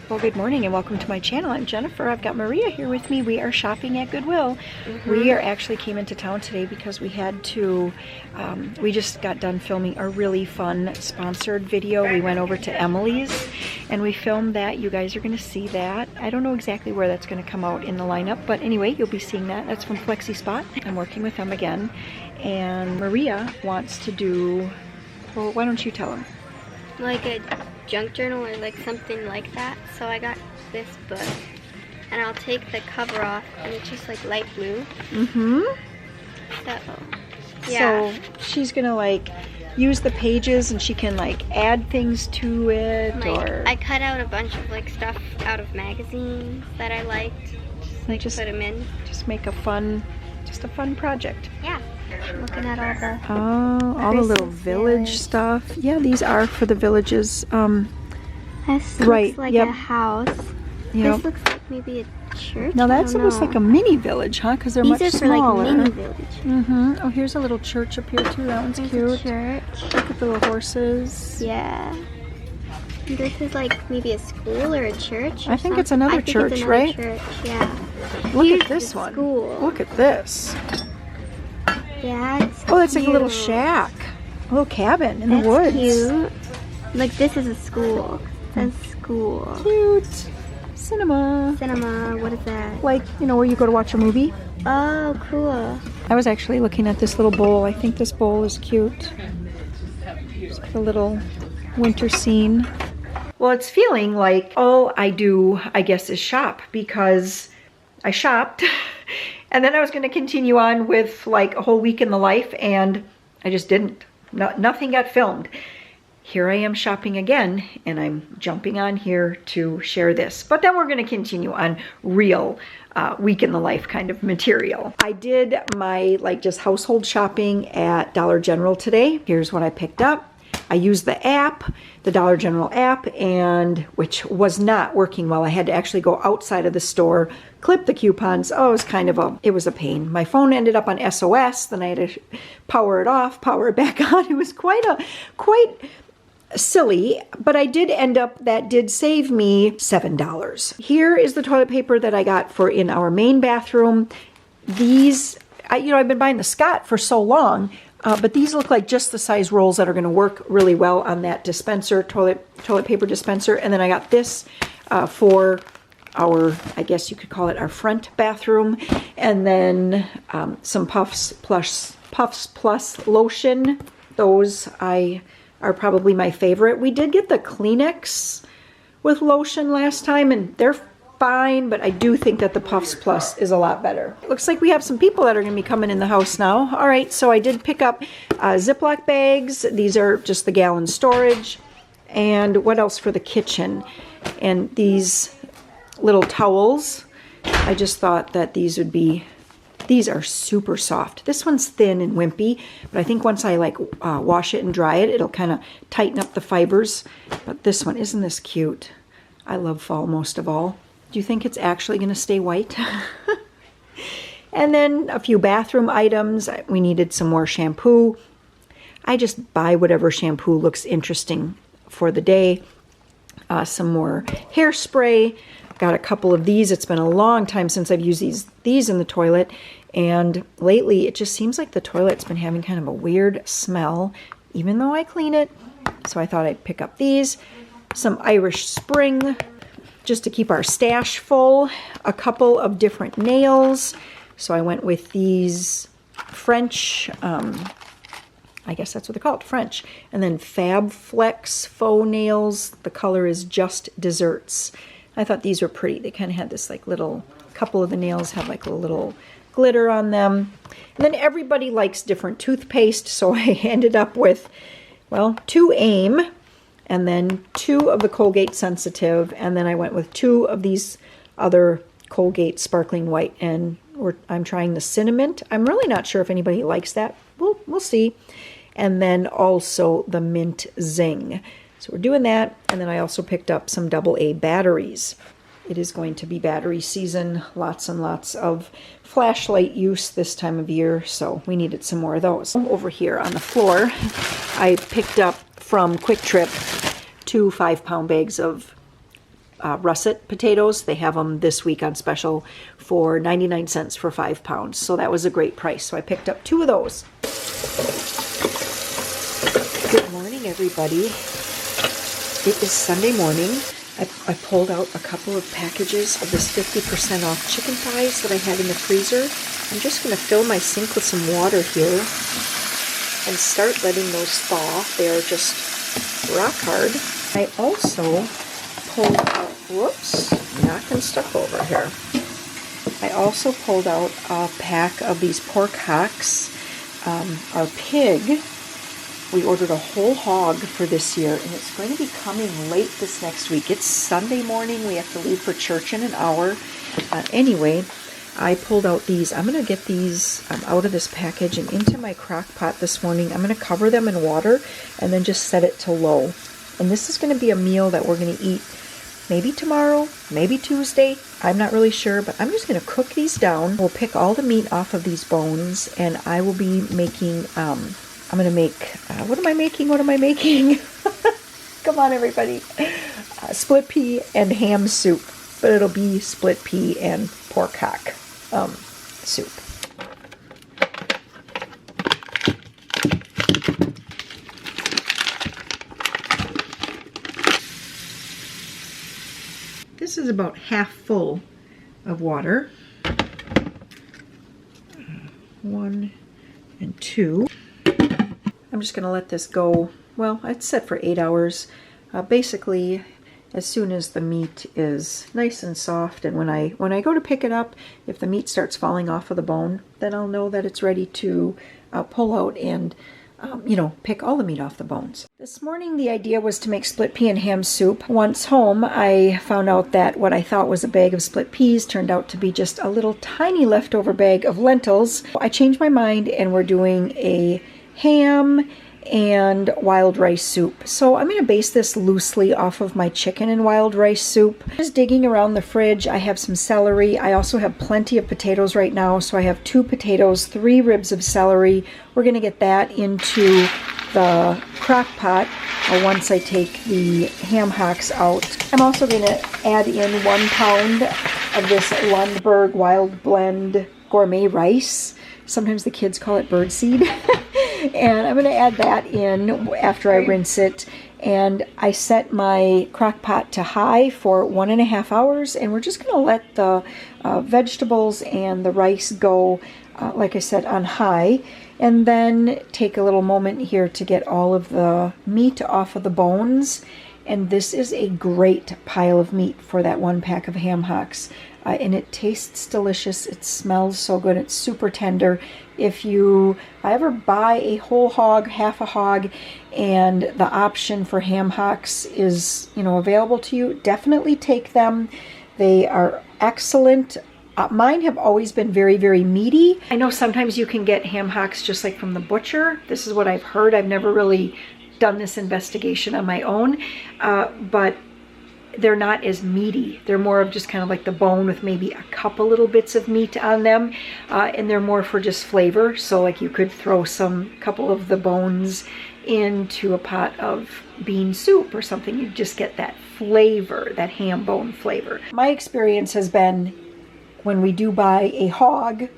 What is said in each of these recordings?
Well, good morning and welcome to my channel. I'm Jennifer. I've got Maria here with me. We are shopping at Goodwill. We actually came into town today because we had to, we just got done filming a really fun sponsored video. We went over to Emily's and we filmed that. You guys are going to see that. I don't know exactly where that's going to come out in the lineup, but anyway, you'll be seeing that. That's from Flexi Spot. I'm working with them again. And Maria wants to do, well, why don't you tell them? Like a junk journal or like something like that. So I got this book and I'll take the cover off and it's just like light blue. So, yeah. So she's gonna like use the pages and she can like add things to it. Like, or I cut out a bunch of like stuff out of magazines that I liked. Just put them in. Just make a fun project. Yeah. I'm looking at all the little village stuff. Yeah, these are for the villages. This looks like a house. Yep. This looks like maybe a church. Now that's almost like a mini village, huh? Because they're much smaller. These are for like mini village. Oh, here's a little church up here too. That one's cute. Church. Look at the little horses. Yeah. This is like maybe a school or a church. I think it's another church, right? Church, yeah. Look at this one. School. Look at this. Yeah, it's oh, that's like a little shack. A little cabin in the woods. Cute. Like this is a school. It says school. Cute. Cinema. Cinema, what is that? Like, you know, where you go to watch a movie. Oh, cool. I was actually looking at this little bowl. I think this bowl is cute. Just a little winter scene. Well, it's feeling like all I do, I guess, is shop because I shopped. And then I was going to continue on with like a whole week in the life, and I just didn't. Nothing got filmed. Here I am shopping again, and I'm jumping on here to share this. But then we're going to continue on real week in the life kind of material. I did my like just household shopping at Dollar General today. Here's what I picked up. I used the app, the Dollar General app, and which was not working well. I had to actually go outside of the store, clip the coupons. Oh, it was a pain. My phone ended up on SOS. Then I had to power it off, power it back on. It was quite silly, but I did end up, that did save me $7. Here is the toilet paper that I got for in our main bathroom. These, I've been buying the Scott for so long, but these look like just the size rolls that are going to work really well on that dispenser, toilet paper dispenser. And then I got this for our, I guess you could call it our front bathroom. And then some Puffs Plus lotion. Those are probably my favorite. We did get the Kleenex with lotion last time, and they're fine, but I do think that the Puffs Plus is a lot better. Looks like we have some people that are going to be coming in the house now. All right, so I did pick up Ziploc bags. These are just the gallon storage. And what else for the kitchen? And these little towels. I just thought that these are super soft. This one's thin and wimpy, but I think once I like wash it and dry it, it'll kind of tighten up the fibers. But this one, isn't this cute? I love fall most of all. Do you think it's actually going to stay white? And then a few bathroom items. We needed some more shampoo. I just buy whatever shampoo looks interesting for the day. Some more hairspray. Got a couple of these. It's been a long time since I've used these in the toilet. And lately, it just seems like the toilet's been having kind of a weird smell, even though I clean it. So I thought I'd pick up these. Some Irish Spring, just to keep our stash full. A couple of different nails. So I went with these French, I guess that's what they're called, French. And then Fab Flex faux nails. The color is Just Desserts. I thought these were pretty. They kind of had this like little, couple of the nails have like a little glitter on them. And then everybody likes different toothpaste, so I ended up with, well, 2 AIM, and then 2 of the Colgate Sensitive, and then I went with 2 of these other Colgate Sparkling White, and I'm trying the Cinnamon. I'm really not sure if anybody likes that. We'll see. And then also the Mint Zing. So we're doing that, and then I also picked up some AA batteries. It is going to be battery season, lots and lots of flashlight use this time of year, so we needed some more of those. Over here on the floor, I picked up from Quick Trip 2 5-pound bags of russet potatoes. They have them this week on special for 99 cents for 5 pounds. So that was a great price. So I picked up 2 of those. Good morning, everybody. It is Sunday morning. I pulled out a couple of packages of this 50% off chicken thighs that I had in the freezer. I'm just going to fill my sink with some water here and start letting those thaw. They are just rock hard. I also pulled out, whoops, knocking stuff over here. I also pulled out a pack of these pork hocks. Our pig, we ordered a whole hog for this year, and it's going to be coming late this next week. It's Sunday morning. We have to leave for church in an hour. Anyway, I pulled out these. I'm going to get these out of this package and into my crock pot this morning. I'm going to cover them in water and then just set it to low. And this is going to be a meal that we're going to eat maybe tomorrow, maybe Tuesday. I'm not really sure, but I'm just going to cook these down. We'll pick all the meat off of these bones, and I will be making... I'm going to make, what am I making? Come on, everybody. Split pea and ham soup. But it'll be split pea and pork hock soup. This is about half full of water. 1 and 2. I'm just going to let this go, well, it's set for 8 hours. Basically, as soon as the meat is nice and soft, and when I go to pick it up, if the meat starts falling off of the bone, then I'll know that it's ready to pull out and, pick all the meat off the bones. This morning, the idea was to make split pea and ham soup. Once home, I found out that what I thought was a bag of split peas turned out to be just a little tiny leftover bag of lentils. I changed my mind, and we're doing a ham and wild rice soup. So I'm going to base this loosely off of my chicken and wild rice soup. Just digging around the fridge, I have some celery. I also have plenty of potatoes right now. So I have 2 potatoes, 3 ribs of celery. We're going to get that into the crock pot once I take the ham hocks out. I'm also going to add in 1 pound of this Lundberg Wild Blend gourmet rice. Sometimes the kids call it birdseed. And I'm going to add that in after I rinse it. And I set my crock pot to high for 1.5 hours. And we're just going to let the vegetables and the rice go, like I said, on high. And then take a little moment here to get all of the meat off of the bones. And this is a great pile of meat for that 1 pack of ham hocks. And it tastes delicious. It smells so good. It's super tender. If you ever buy a whole hog, half a hog, and the option for ham hocks is, available to you, definitely take them. They are excellent. Mine have always been very, very meaty. I know sometimes you can get ham hocks just like from the butcher. This is what I've heard. I've never really done this investigation on my own, but they're not as meaty. They're more of just kind of like the bone with maybe a couple little bits of meat on them, and they're more for just flavor. So like you could throw couple of the bones into a pot of bean soup or something. You just get that flavor, that ham bone flavor. My experience has been when we do buy a hog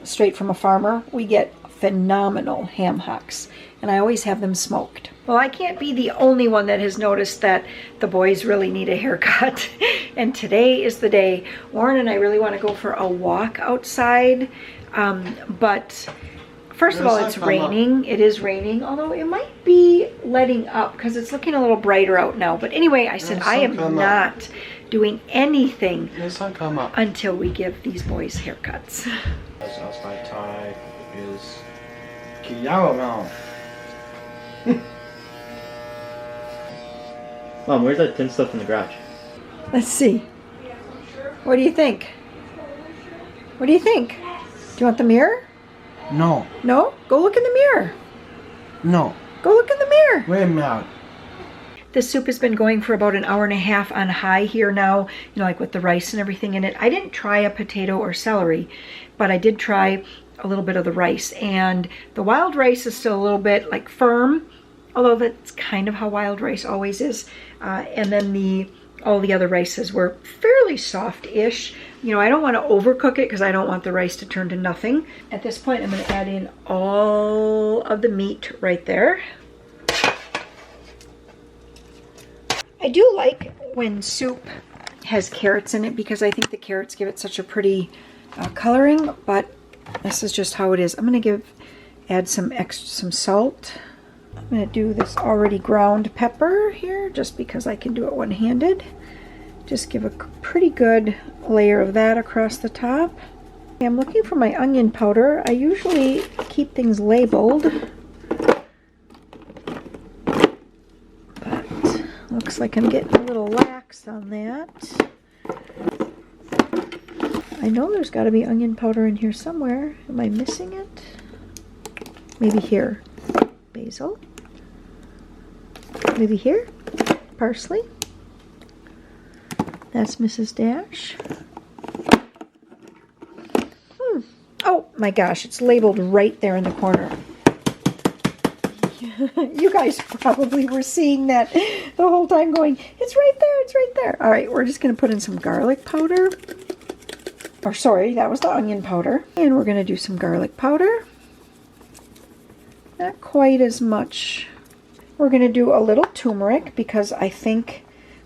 straight from a farmer, we get phenomenal ham hocks, and I always have them smoked. Well, I can't be the only one that has noticed that the boys really need a haircut. And today is the day. Warren and I really want to go for a walk outside. But first of all, it's raining. It is raining, although it might be letting up because it's looking a little brighter out now. But anyway, I said I am not doing anything until we give these boys haircuts. Outside tie is Kiyawa. Mom, where's that tin stuff in the garage? Let's see. What do you think? What do you think? Do you want the mirror? No. No? Go look in the mirror. No. Go look in the mirror. Wait a minute. This soup has been going for about 1.5 hours on high here now, like with the rice and everything in it. I didn't try a potato or celery, but I did try a little bit of the rice. And the wild rice is still a little bit like firm, although that's kind of how wild rice always is. And then the all the other rices were fairly soft-ish. You know, I don't want to overcook it because I don't want the rice to turn to nothing. At this point, I'm going to add in all of the meat right there. I do like when soup has carrots in it because I think the carrots give it such a pretty coloring, but this is just how it is. I'm going to add some salt. I'm going to do this already ground pepper here just because I can do it one-handed. Just give a pretty good layer of that across the top. I'm looking for my onion powder. I usually keep things labeled, but looks like I'm getting a little lax on that. I know there's got to be onion powder in here somewhere. Am I missing it? Maybe here. Basil. Maybe here. Parsley. That's Mrs. Dash. Oh my gosh, it's labeled right there in the corner. You guys probably were seeing that the whole time going, it's right there, it's right there. All right, we're just going to put in some garlic powder. Or sorry, that was the onion powder. And we're going to do some garlic powder. Not quite as much. We're going to do a little turmeric because I think,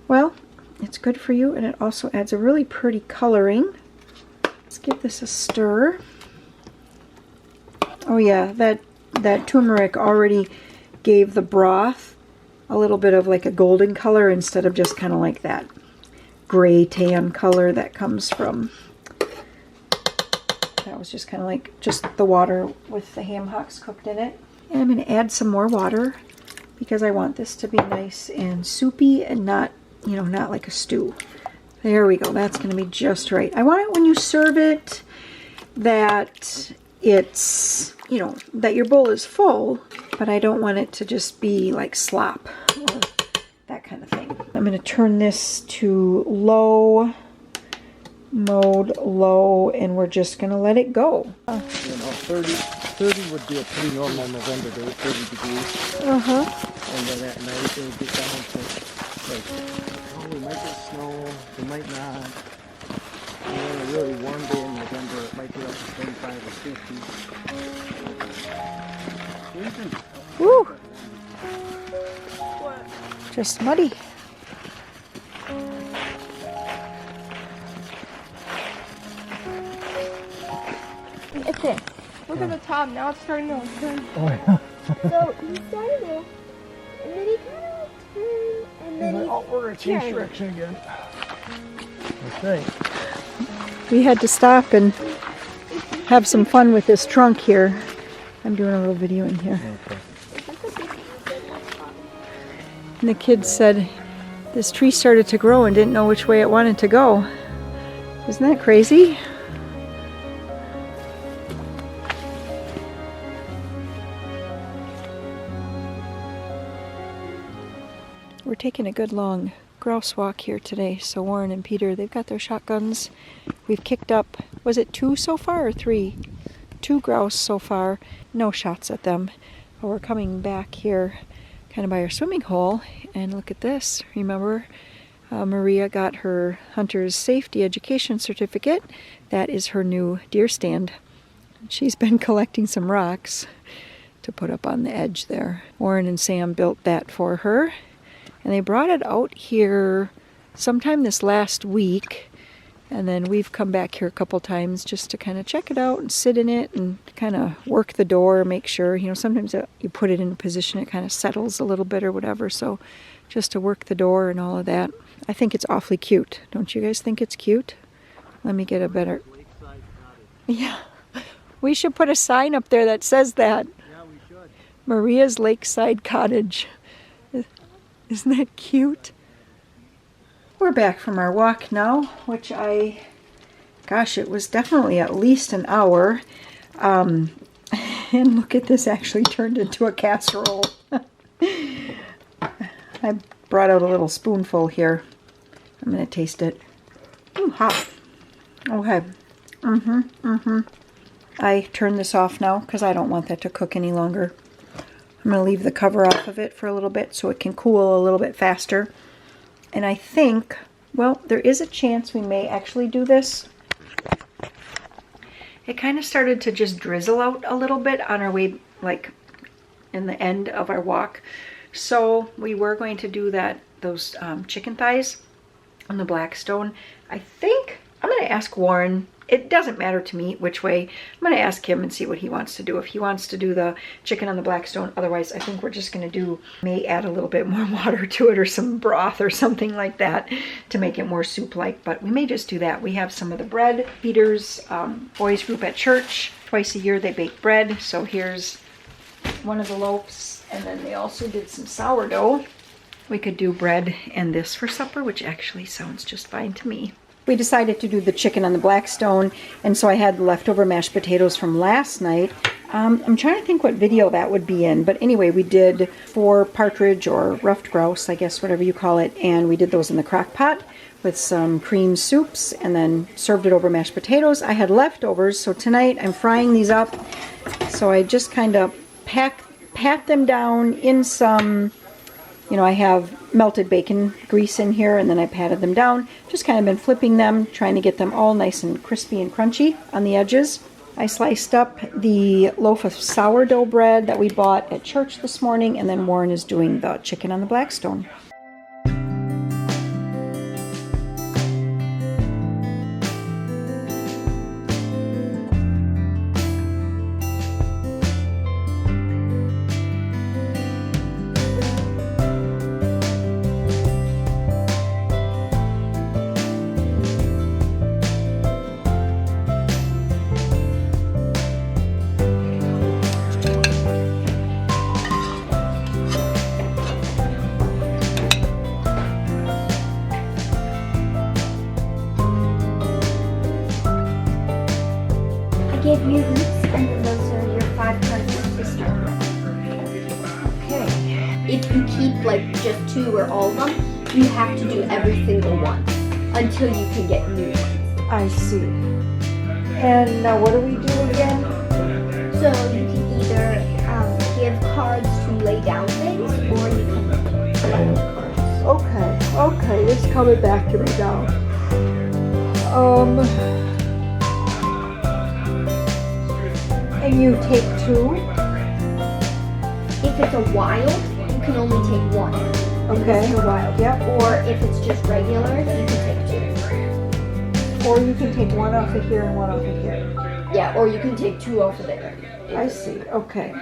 well, it's good for you and it also adds a really pretty coloring. Let's give this a stir. Oh yeah, that turmeric already gave the broth a little bit of like a golden color instead of just kind of like that gray tan color that comes from, that was just kind of like just the water with the ham hocks cooked in it. And I'm going to add some more water because I want this to be nice and soupy and not, you know, not like a stew. There we go. That's going to be just right. I want it when you serve it that it's, you know, that your bowl is full, but I don't want it to just be like slop or that kind of thing. I'm going to turn this to low, mode low, and we're just going to let it go. You know, 30 would be a pretty normal November day, 30 degrees. And then at night it would get down to like, oh, we might get snow, we might not. And then a really warm day in November, it might get up to 25 or 50. Woo! Just muddy. Okay, look at the top. Now it's starting to turn. Oh, yeah. So he started there, and then he kind of turned, and then We're going to change turned. direction again. Okay. We had to stop and have some fun with this trunk here. I'm doing a little video in here. And the kids said this tree started to grow and didn't know which way it wanted to go. Isn't that crazy? We're taking a good long grouse walk here today. So Warren and Peter, they've got their shotguns. We've kicked up, was it 2 so far or 3? 2 grouse so far. No shots at them. But we're coming back here kind of by our swimming hole, and look at this. Remember, Maria got her hunter's safety education certificate. That is her new deer stand. She's been collecting some rocks to put up on the edge there. Warren and Sam built that for her, and they brought it out here sometime this last week. And then we've come back here a couple times just to kind of check it out and sit in it and kind of work the door, make sure, you know, sometimes you put it in a position, it kind of settles a little bit or whatever. So just to work the door and all of that. I think it's awfully cute. Don't you guys think it's cute? Let me get a better... Yeah. We should put a sign up there that says that. Yeah, we should. Maria's Lakeside Cottage. Isn't that cute? We're back from our walk now, which gosh, it was definitely at least an hour. And look at this, actually turned into a casserole. I brought out a little spoonful here. I'm going to taste it. Ooh, hot. Okay. I turn this off now because I don't want that to cook any longer. I'm going to leave the cover off of it for a little bit so it can cool a little bit faster. And I think, well, there is a chance we may actually do this. It kind of started to just drizzle out a little bit on our way, like in the end of our walk. So we were going to do those chicken thighs on the Blackstone. I think I'm going to ask Warren. It doesn't matter to me which way. I'm going to ask him and see what he wants to do. If he wants to do the chicken on the Blackstone, otherwise I think we're just going to may add a little bit more water to it or some broth or something like that to make it more soup-like. But we may just do that. We have some of the bread. Peter's boys group at church. Twice a year they bake bread. So here's one of the loaves. And then they also did some sourdough. We could do bread and this for supper, which actually sounds just fine to me. We decided to do the chicken on the Blackstone, and so I had the leftover mashed potatoes from last night. I'm trying to think what video that would be in, but anyway, we did 4 partridge or ruffed grouse, I guess, whatever you call it, and we did those in the crock pot with some cream soups and then served it over mashed potatoes. I had leftovers, so tonight I'm frying these up. So I just kind of pat them down in some, I have melted bacon grease in here, and then I patted them down. Just kind of been flipping them, trying to get them all nice and crispy and crunchy on the edges. I sliced up the loaf of sourdough bread that we bought at church this morning, and then Warren is doing the chicken on the Blackstone. Give you each, and then those are your 5 cards for sister. Okay. If you keep like just 2 or all of them, you have to do every single one until you can get new ones. I see. And now what do we do again? So you can either give cards to lay down things, or you can collect cards. Okay, it's coming back to me now. And you take 2? If it's a wild, you can only take 1. Okay. If it's a wild, Yep. Or if it's just regular, you can take 2. Or you can take 1 off of here and 1 off of here. Yeah, or you can take 2 off of there. I see, okay.